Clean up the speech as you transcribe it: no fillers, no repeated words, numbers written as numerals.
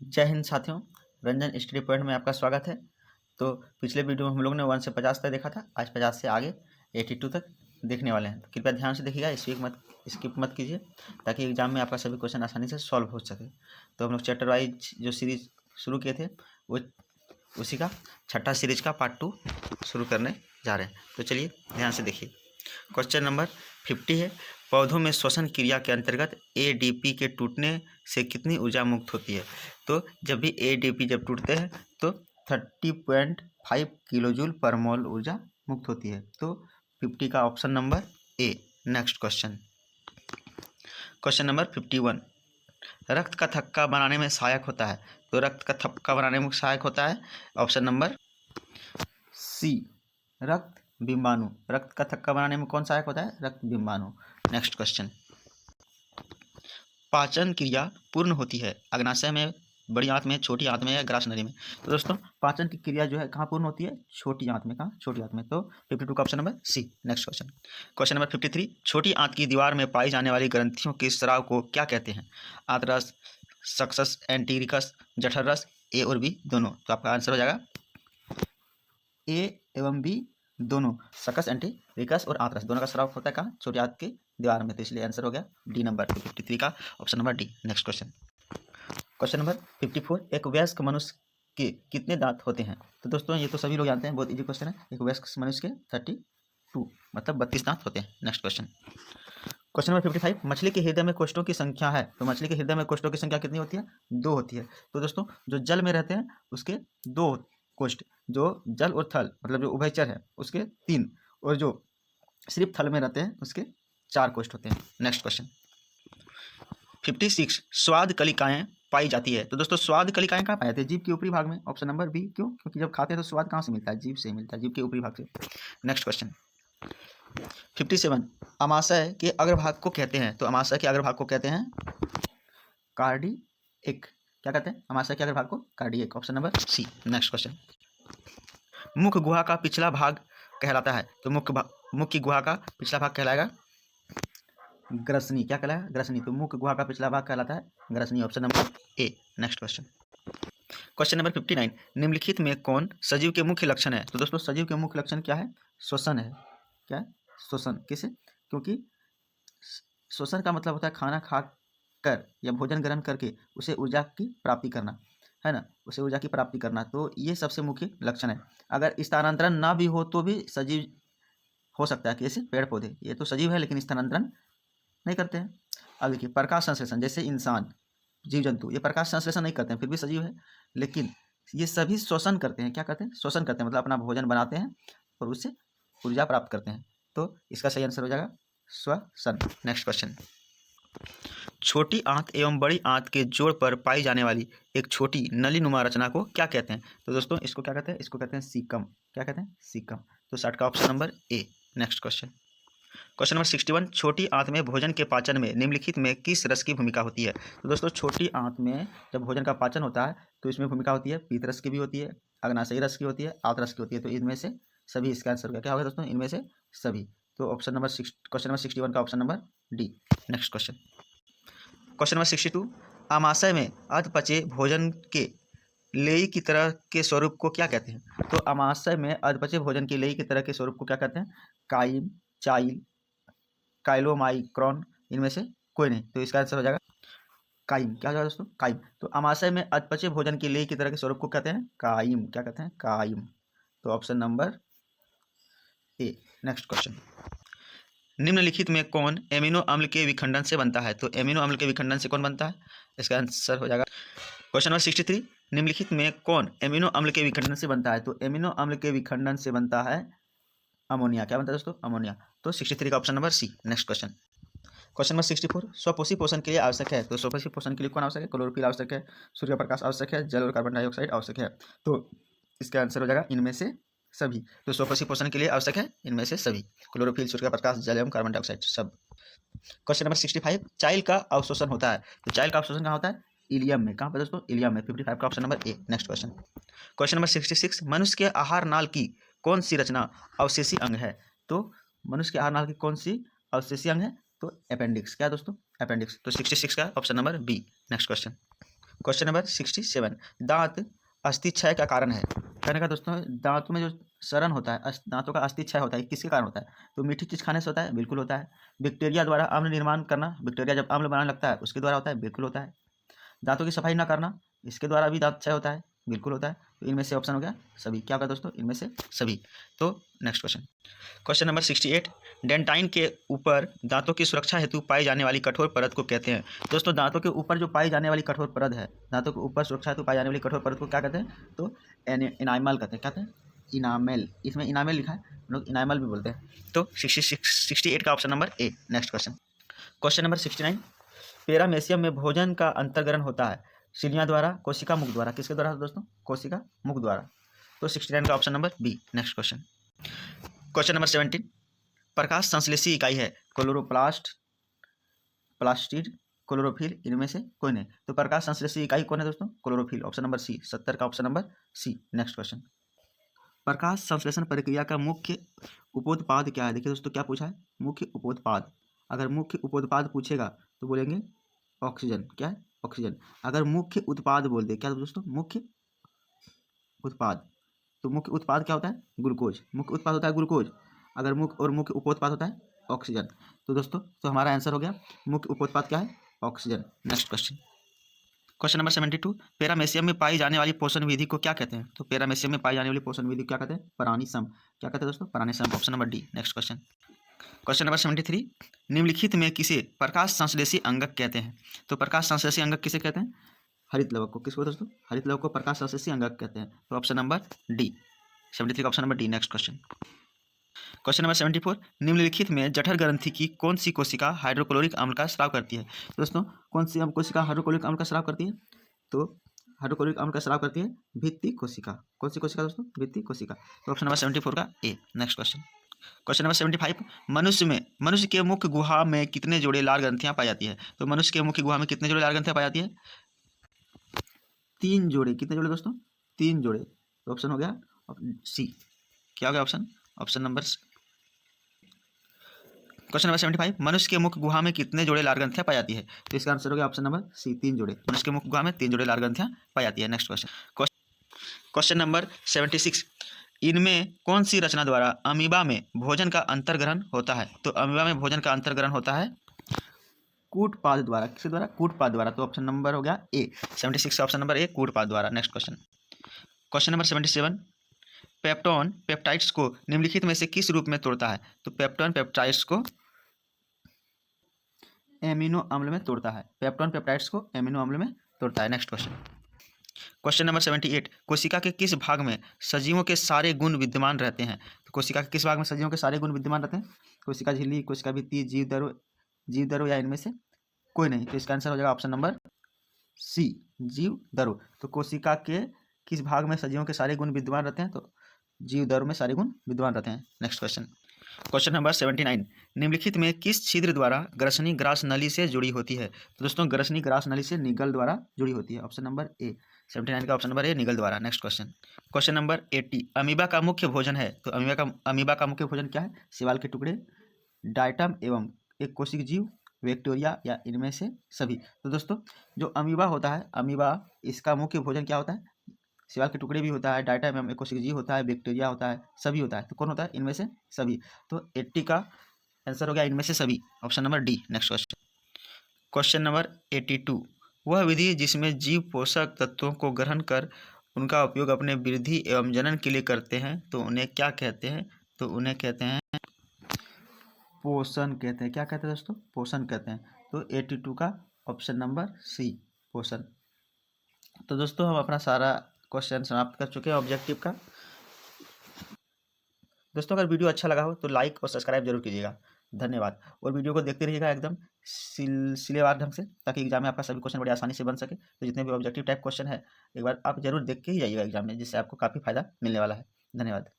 जय हिंद साथियों, Ranjan study point में आपका स्वागत है। तो पिछले वीडियो में हम लोग ने 1 से 50 तक देखा था। आज 50 से आगे 82 तक देखने वाले हैं। तो कृपया ध्यान से देखिएगा, स्किप मत कीजिए, ताकि एग्जाम में आपका सभी क्वेश्चन आसानी से सॉल्व हो सके। तो हम लोग चैप्टर वाइज जो सीरीज शुरू किए थे वो उसी का छठा सीरीज का पार्ट 2 शुरू करने जा रहे हैं। तो चलिए ध्यान से देखिए। क्वेश्चन नंबर 50 है, पौधों में श्वसन क्रिया के अंतर्गत एडीपी के टूटने से कितनी ऊर्जा मुक्त होती है। तो जब भी एडीपी जब टूटते हैं तो 30.5 किलोजूल पर मोल ऊर्जा मुक्त होती है। तो 50 का option number A. Next question, question number 51, रक्त का थक्का बनाने में सहायक होता है। तो रक्त का थक्का बनाने में सहायक होता है ऑप्शन नंबर सी, रक्त बिंबाणु। रक्त का थक्का बनाने में कौन सहायक होता है? रक्त बिंबाणु। नेक्स्ट क्वेश्चन, पाचन क्रिया पूर्ण होती है अग्नाशय में, बड़ी आंत में, छोटी आंत में या ग्रास नली में। तो दोस्तों पाचन की क्रिया जो है कहाँ पूर्ण होती है? छोटी आंत में। कहाँ? छोटी आंत में। तो 52 का option number C. Next question, question number 53, छोटी आंत की दीवार में पाई जाने वाली ग्रंथियों के स्राव को क्या कहते हैं? आंतरस, सक्सस, एंटीरिकस, जठर रस, ए और बी दोनों। तो आपका आंसर हो जाएगा ए एवं बी दोनों। सकस, एंटीरिकस और आंतरस दोनों का स्राव होता है कहाँ? छोटी आंत की दीवार में। तो इसलिए आंसर हो गया डी नंबर 53 का option number D. Next question, question number 54, एक वयस्क मनुष्य के कितने दांत होते हैं? तो दोस्तों ये तो सभी लोग जानते हैं, बहुत इजी क्वेश्चन है। एक वयस्क मनुष्य के 32 मतलब 32 दांत होते हैं। नेक्स्ट क्वेश्चन, क्वेश्चन नंबर 55, मछली के हृदय में कोष्ठों की संख्या है। तो मछली के हृदय में कोष्ठों की संख्या कितनी होती है? 2 होती है। तो दोस्तों जो जल में रहते हैं उसके 2 कोष्ठ, जो जल और थल मतलब जो उभयचर है उसके 3, और जो सिर्फ थल में रहते हैं उसके 4 कोष्ठ होते हैं। नेक्स्ट क्वेश्चन 56, स्वाद कलिकाएं पाई जाती है। तो दोस्तों स्वाद कलिकाएं कहाँ पाई जाती है? जीभ के ऊपरी भाग में। Option number B. क्यों? क्योंकि जब खाते हैं तो स्वाद कहाँ से मिलता है? जीभ से मिलता है, जीभ के ऊपरी भाग से। नेक्स्ट क्वेश्चन 57, अमाशय के अग्रभाग को कहते हैं। तो अमाशय के अग्रभाग को कहते हैं कार्डिएक। क्या कहते हैं? अमाशय के अग्रभाग को cardiac. Option number C. Next question, मुख गुहा का पिछला भाग कहलाता है। तो मुख की गुहा का पिछला भाग कहलाएगा ग्रसनी। क्या कहलाएगा? ग्रसनी। तो मुख गुहा का पिछला भाग कहलाता है ग्रसनी। Option number A. Next question, question number 59, निम्नलिखित में कौन सजीव के मुख्य लक्षण है? तो दोस्तों सजीव के मुख्य लक्षण क्या है? श्वसन है। क्या है? श्वसन। किसे? क्योंकि श्वसन का मतलब होता है खाना खा कर या भोजन ग्रहण करके उसे ऊर्जा की प्राप्ति करना, है ना, उसे ऊर्जा की प्राप्ति करना। तो ये सबसे मुख्य लक्षण है। अगर स्थानांतरण ना भी हो तो भी सजीव हो सकता है। कैसे? पेड़ पौधे ये तो सजीव है लेकिन स्थानांतरण नहीं करते हैं। अब देखिए प्रकाश संश्लेषण, जैसे इंसान, जीव जंतु ये प्रकाश संश्लेषण नहीं करते हैं फिर भी सजीव है, लेकिन ये सभी श्वसन करते हैं। क्या करते हैं? श्वसन करते हैं, मतलब अपना भोजन बनाते हैं और उससे ऊर्जा प्राप्त करते हैं। तो इसका सही आंसर हो जाएगा श्वसन। नेक्स्ट क्वेश्चन, छोटी आंत एवं बड़ी आंत के जोड़ पर पाई जाने वाली एक छोटी नली नुमा रचना को क्या कहते हैं? तो दोस्तों इसको क्या कहते हैं? इसको कहते हैं सीकम। क्या कहते हैं? सीकम। तो 60 का option number A. Next question, question number 61, छोटी आंत में भोजन के पाचन में निम्नलिखित में किस रस की भूमिका होती है? तो दोस्तों छोटी आंत में जब भोजन का पाचन होता है तो इसमें भूमिका होती है पीत रस की भी होती है, अग्नाशयी रस की होती है, आंत रस की होती है। तो इनमें से सभी इसका आंसर होगा। क्या होगा दोस्तों? इनमें से सभी। तो ऑप्शन नंबर क्वेश्चन नंबर 61 का option number D. Next question, question number 62, आमाशय में अधपचे भोजन के लेई की तरह के स्वरूप को क्या कहते हैं? तो आमाशय में अधपचे भोजन की लेई की तरह के स्वरूप को क्या कहते हैं? काइम, चाइल, काइलोमाइक्रॉन, इनमें से कोई नहीं। तो इसका आंसर हो जाएगा काइम। क्या हो जाएगा दोस्तों? काइम। तो आमाशय में अधपचे भोजन के लेई की तरह के स्वरूप को कहते हैं काइम। क्या कहते हैं? काइम। तो option number A. Next question, निम्नलिखित में कौन एमिनो अम्ल के विखंडन से बनता है? तो एमिनो अम्ल के विखंडन से कौन बनता है? इसका आंसर हो जाएगा क्वेश्चन नंबर 63, निम्नलिखित में कौन एमिनो अम्ल के विखंडन से बनता है? तो एमिनो अम्ल के विखंडन से बनता है अमोनिया। क्या बनता है दोस्तों? अमोनिया। तो 63 का option number C. Next question, question number 64, स्वपोषी पोषण के लिए आवश्यक है। तो स्वपोषी पोषण के लिए कौन आवश्यक है? क्लोरोफिल आवश्यक है, सूर्य प्रकाश आवश्यक है, जल और कार्बन डाइऑक्साइड आवश्यक है। तो इसका आंसर हो जाएगा इनमें से सभी। तो स्वपोषी पोषण के लिए आवश्यक है इनमें से सभी, क्लोरोफिल, सूर्य प्रकाश, जल एवं कार्बन डाइऑक्साइड सब। क्वेश्चन नंबर 65, चाइल का अवशोषण होता है। तो चाइल का अवशोषण कहाँ होता है? इलियम में। कहाँ पर दोस्तों? इलियम में। 55 का option number A. Next question, question number 66, मनुष्य के आहार नाल की कौन सी रचना अवशेषी अंग है? तो मनुष्य के आहार नाल की कौन सी अवशेषी अंग है? तो अपेंडिक्स। क्या दोस्तों? अपेंडिक्स। तो 66 का option number B. Next question, question number 67, दांत अस्थि क्षय का कारण है। कहने का दोस्तों, दांतों में जो सड़न होता है, दांतों का अस्थि क्षय होता है, किसके कारण होता है? तो मीठी चीज़ खाने से होता है, बिल्कुल होता है। बैक्टीरिया द्वारा अम्ल निर्माण करना, बैक्टीरिया जब अम्ल बनाने लगता है उसके द्वारा होता है, बिल्कुल होता है। दांतों की सफाई ना करना, इसके द्वारा भी दांत क्षय होता है, बिल्कुल होता है। तो इनमें से ऑप्शन हो गया सभी। क्या होगा दोस्तों? इनमें से सभी। तो next question, question number 68, dentine के ऊपर दांतों की सुरक्षा हेतु पाई जाने वाली कठोर परत को कहते हैं। दोस्तों, दांतों के ऊपर जो पाई जाने वाली कठोर परत है, दांतों के ऊपर सुरक्षा हेतु पाई जाने वाली कठोर परत को क्या कहते हैं? तो इनामल कहते हैं। क्या कहते हैं? इनामेल। इसमें इनामेल लिखा है, हम लोग इनामल भी बोलते हैं। तो 68 का option number A. Next question, question number 69, पेरामेशियम में भोजन का अंतर्ग्रहण होता है सिलिया द्वारा, कोशिका मुख द्वारा। किसके द्वारा दोस्तों? कोशिका मुख द्वारा। तो 69 का option number B. Next question, question number 17, प्रकाश संश्लेषी इकाई है क्लोरोप्लास्ट, प्लास्टिड, क्लोरोफिल, इनमें से कोई नहीं। तो प्रकाश संश्लेषी इकाई कौन है दोस्तों? क्लोरोफिल। Option number C. 70 का option number C. Next question, प्रकाश संश्लेषण प्रक्रिया का मुख्य उपोत्पाद क्या है? देखिए दोस्तों, क्या पूछा है? मुख्य उपोत्पाद। अगर मुख्य उपोत्पाद पूछेगा तो बोलेंगे ऑक्सीजन। क्या है? ऑक्सीजन। अगर मुख्य उत्पाद बोल दे, क्या दोस्तों? मुख्य उत्पाद। तो मुख्य उत्पाद क्या होता है? ग्लूकोज। मुख्य उत्पाद होता है ग्लूकोज। अगर मुख्य उपोत्पाद होता है ऑक्सीजन। तो दोस्तों, तो हमारा आंसर हो गया मुख्य उपोत्पाद क्या है? Oxygen. Next question, question number 72, पेरामेशियम में पाई जाने वाली पोषण विधि को क्या कहते हैं? तो पेरामेशियम में पाई जाने वाली पोषण विधि क्या कहते हैं? परानीसम। क्या कहते हैं दोस्तों? परानीसम। Option number D. Next question, question number 73, निम्नलिखित में किसे प्रकाश संश्लेषी अंगक कहते हैं? तो प्रकाश संश्लेषी अंगक किसे कहते हैं? हरित लवक को। किसको दोस्तों? हरित लवक को प्रकाश संश्लेषी अंगक कहते हैं। तो ऑप्शन नंबर डी। 73 का option number D. Next question, question number 74, निम्नलिखित में जठर ग्रंथि की कौन सी कोशिका हाइड्रोक्लोरिक अम्ल का स्राव करती है? दोस्तों, कौन सी कोशिका हाइड्रोक्लोरिक अम्ल का स्राव करती है? तो हाइड्रोक्लोरिक अम्ल का स्राव करती है भित्ति कोशिका। कौन सी कोशिका दोस्तों? भित्ति कोशिका। तो ऑप्शन नंबर 74 का ए। नेक्स्ट क्वेश्चन, क्वेश्चन नंबर 75, मनुष्य के मुख्य गुहा में कितने जोड़े लाल ग्रंथियां पाई जाती है? तो मनुष्य के मुख्य गुहा में कितने जोड़े लाल ग्रंथियां पाई जाती है? 3 जोड़े। कितने जोड़े दोस्तों? 3 जोड़े। तो ऑप्शन हो गया सी। क्या हो गया option? Option number, question number 75, मनुष्य के मुख्य गुहा में कितने जोड़े लाल ग्रंथियां पाई जाती है? तो इसका आंसर हो गया ऑप्शन नंबर सी, 3 जोड़े। मनुष्य के मुख्य गुहा में 3 जोड़े लाल ग्रंथियां पाई जाती है। नेक्स्ट क्वेश्चन, क्वेश्चन नंबर 76, इनमें कौन सी रचना द्वारा अमीबा में भोजन का अंतर्ग्रहण होता है? तो अमीबा में भोजन का अंतर्ग्रहण होता है कूटपाद द्वारा। किसके द्वारा? कूटपाद द्वारा। तो ऑप्शन नंबर हो गया ए। 76 का ऑप्शन नंबर ए, कूटपाद द्वारा। Next question, question number 77, peptone peptides को निम्नलिखित में से किस रूप में तोड़ता है? तो पेप्टोन पेप्टाइड्स को एमिनो अम्ल में तोड़ता है। पेप्टोन पेप्टाइड्स को एमिनो अम्ल में तोड़ता है। नेक्स्ट क्वेश्चन, क्वेश्चन नंबर 78, कोशिका के किस भाग में सजीवों के सारे गुण विद्यमान रहते हैं? तो कोशिका के किस भाग में सजीवों के सारे गुण विद्यमान रहते हैं? कोशिका झिल्ली, कोशिका भित्ति, जीव दरो या इनमें से कोई नहीं। तो इसका आंसर हो जाएगा ऑप्शन नंबर सी, जीव दरो। तो कोशिका के किस भाग में सजीवों के सारे गुण विद्यमान रहते हैं? तो जीव दरो में सारे गुण विद्यमान रहते हैं। नेक्स्ट क्वेश्चन, क्वेश्चन नंबर 79, निम्नलिखित में किस छिद्र द्वारा ग्रसनी ग्रास नली से जुड़ी होती है? तो दोस्तों, ग्रसनी ग्रास नली से निगल द्वारा जुड़ी होती है। ऑप्शन नंबर ए। 79 का ऑप्शन नंबर ए, निगल द्वारा। Next question, question number 80, amoeba का मुख्य भोजन है। तो अमीबा का मुख्य भोजन क्या है? शैवाल के टुकड़े, डायटम एवं एक कोशिक जीव, बैक्टीरिया या इनमें से सभी। तो दोस्तों, जो अमीबा होता है, अमीबा इसका मुख्य भोजन क्या होता है? शैवाल के टुकड़े भी होता है, डायटम एवं एक कोशिक जीव होता है, बैक्टीरिया होता है, सभी होता है। तो कौन होता है? इनमें से सभी। तो 80 का आंसर हो गया इनमें से सभी। Option number D. Next question, question number 82, वह विधि जिसमें जीव पोषक तत्वों को ग्रहण कर उनका उपयोग अपने वृद्धि एवं जनन के लिए करते हैं, तो उन्हें क्या कहते हैं? तो उन्हें कहते हैं पोषण कहते हैं। क्या कहते हैं दोस्तों? पोषण कहते हैं। तो 82 का ऑप्शन नंबर सी, पोषण। तो दोस्तों, हम अपना सारा क्वेश्चन समाप्त कर चुके हैं ऑब्जेक्टिव का। दोस्तों, अगर वीडियो अच्छा लगा हो तो लाइक और सब्सक्राइब जरूर कीजिएगा। धन्यवाद। और वीडियो को देखते रहिएगा एकदम सिलेवार ढंग से, ताकि एग्जाम में आपका सभी क्वेश्चन बड़ी आसानी से बन सके। तो जितने भी ऑब्जेक्टिव टाइप क्वेश्चन है, एक बार आप जरूर देख के ही जाइएगा एग्जाम में, जिससे आपको काफ़ी फायदा मिलने वाला है। धन्यवाद।